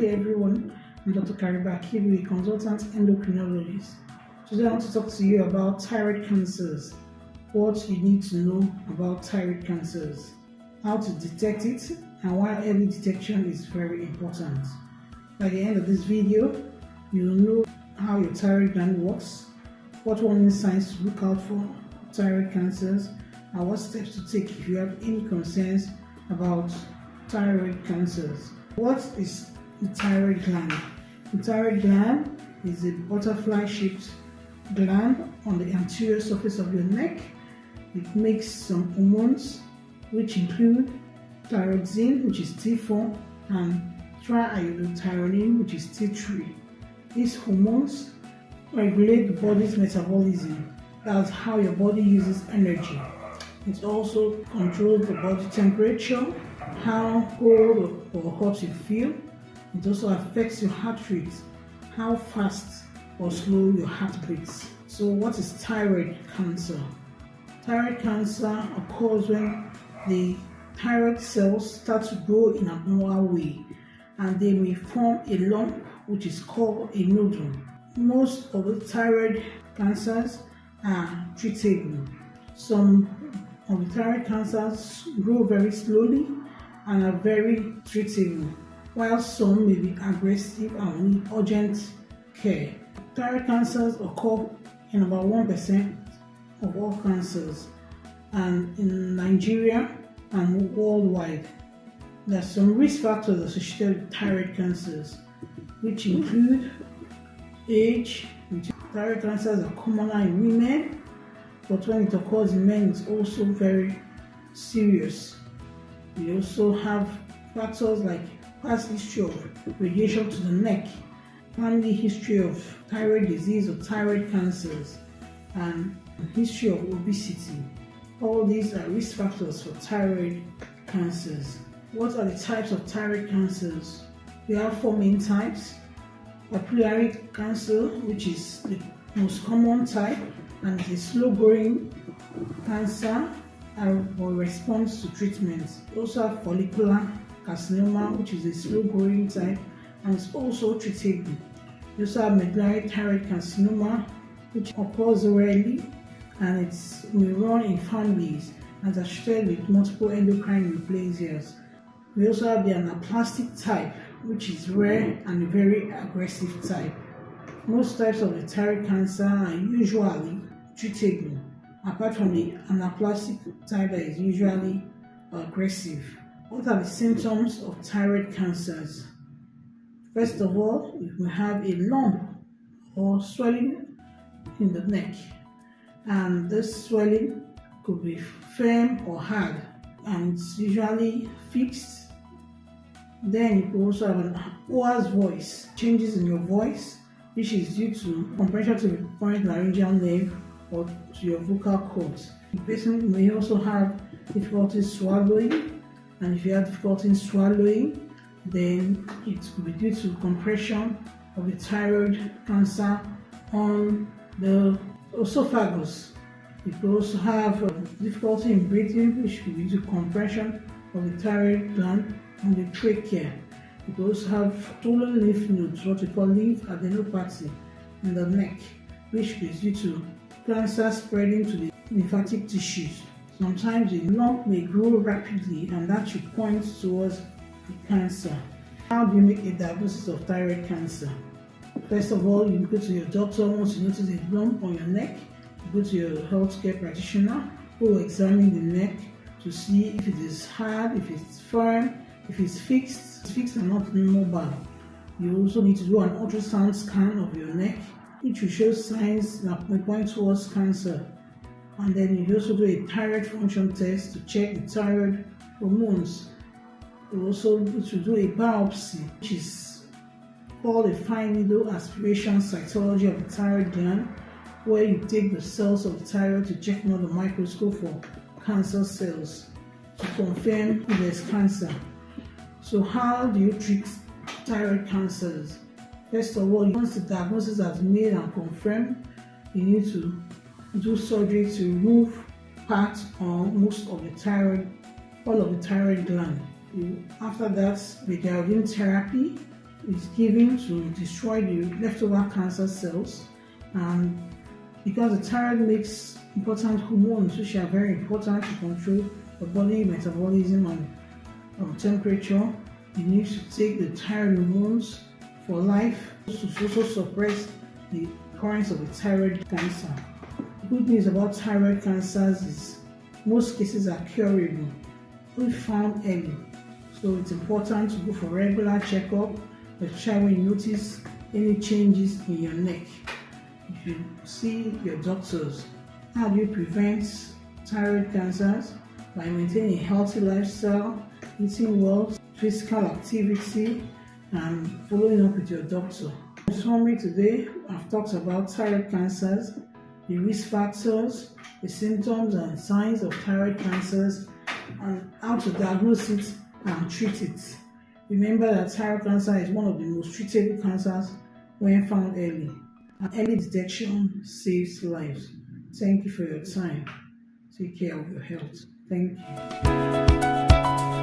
Hey everyone, I'm Dr Kariba Akhidue, consultant endocrinologist. Today I want to talk to you about thyroid cancers, what you need to know about thyroid cancers, how to detect it, and why early detection is very important. By the end of this video, you'll know how your thyroid gland works, what warning signs to look out for thyroid cancers, and what steps to take if you have any concerns about thyroid cancers. What is the thyroid gland? The thyroid gland is a butterfly-shaped gland on the anterior surface of your neck. It makes some hormones which include thyroxine, which is T4, and triiodothyronine, which is T3. These hormones regulate the body's metabolism. That's how your body uses energy. It also controls the body temperature, how cold or hot you feel. It also affects your heart rate, how fast or slow your heart beats. So what is thyroid cancer? Thyroid cancer occurs when the thyroid cells start to grow in an abnormal way, and they may form a lump which is called a nodule. Most of the thyroid cancers are treatable. Some of the thyroid cancers grow very slowly and are very treatable, while some may be aggressive and need urgent care. Thyroid cancers occur in about 1% of all cancers, and in Nigeria and worldwide. There are some risk factors associated with thyroid cancers, which include age. Thyroid cancers are commoner in women, but when it occurs in men, it's also very serious. We also have factors like past history of radiation to the neck, family history of thyroid disease or thyroid cancers, and history of obesity. All these are risk factors for thyroid cancers. What are the types of thyroid cancers? We have 4 main types. Papillary cancer, which is the most common type and is a slow-growing cancer or response to treatment. We also have follicular carcinoma, which is a slow-growing type and is also treatable. We also have medullary thyroid carcinoma, which occurs rarely and it may run in families and are treated with multiple endocrine neoplasias. We also have the anaplastic type, which is rare and a very aggressive type. Most types of the thyroid cancer are usually treatable, apart from the anaplastic type that is usually aggressive. What are the symptoms of thyroid cancers? First of all, you will have a lump or swelling in the neck, and this swelling could be firm or hard, and it's usually fixed. Then you could also have an hoarse voice, changes in your voice, which is due to compression to the point laryngeal nerve or to your vocal cords. The person may also have difficulty swallowing, and if you have difficulty swallowing, then it could be due to compression of the thyroid cancer on the esophagus. You could also have difficulty in breathing, which could be due to compression of the thyroid gland on the trachea. You could also have swollen lymph nodes, what we call lymph adenopathy, in the neck, which is due to cancer spreading to the lymphatic tissues. Sometimes the lump may grow rapidly, and that should point towards the cancer. How do you make a diagnosis of thyroid cancer? First of all, you go to your doctor once you notice a lump on your neck. You go to your healthcare practitioner who will examine the neck to see if it is hard, if it's firm, if it's fixed and not mobile. You also need to do an ultrasound scan of your neck, which will show signs that may point towards cancer. And then you also do a thyroid function test to check the thyroid hormones. You also need to do a biopsy, which is called a fine needle aspiration cytology of the thyroid gland, where you take the cells of the thyroid to check under the microscope for cancer cells to confirm if there's cancer. So how do you treat thyroid cancers? First of all, once the diagnosis has been made and confirmed, you need to do surgery to remove part or most of the thyroid, all of the thyroid gland. After that, radiation therapy is given to destroy the leftover cancer cells, and because the thyroid makes important hormones which are very important to control the body metabolism and temperature, you need to take the thyroid hormones for life to also suppress the occurrence of the thyroid cancer. The good news about thyroid cancers is most cases are curable if found early. So it's important to go for regular checkup, especially when you notice any changes in your neck. You should see your doctors. How do you prevent thyroid cancers? By maintaining a healthy lifestyle, eating well, physical activity, and following up with your doctor. In summary, today I've talked about thyroid cancers, the risk factors, the symptoms and signs of thyroid cancers, and how to diagnose it and treat it. Remember that thyroid cancer is one of the most treatable cancers when found early, and early detection saves lives. Thank you for your time. Take care of your health. Thank you.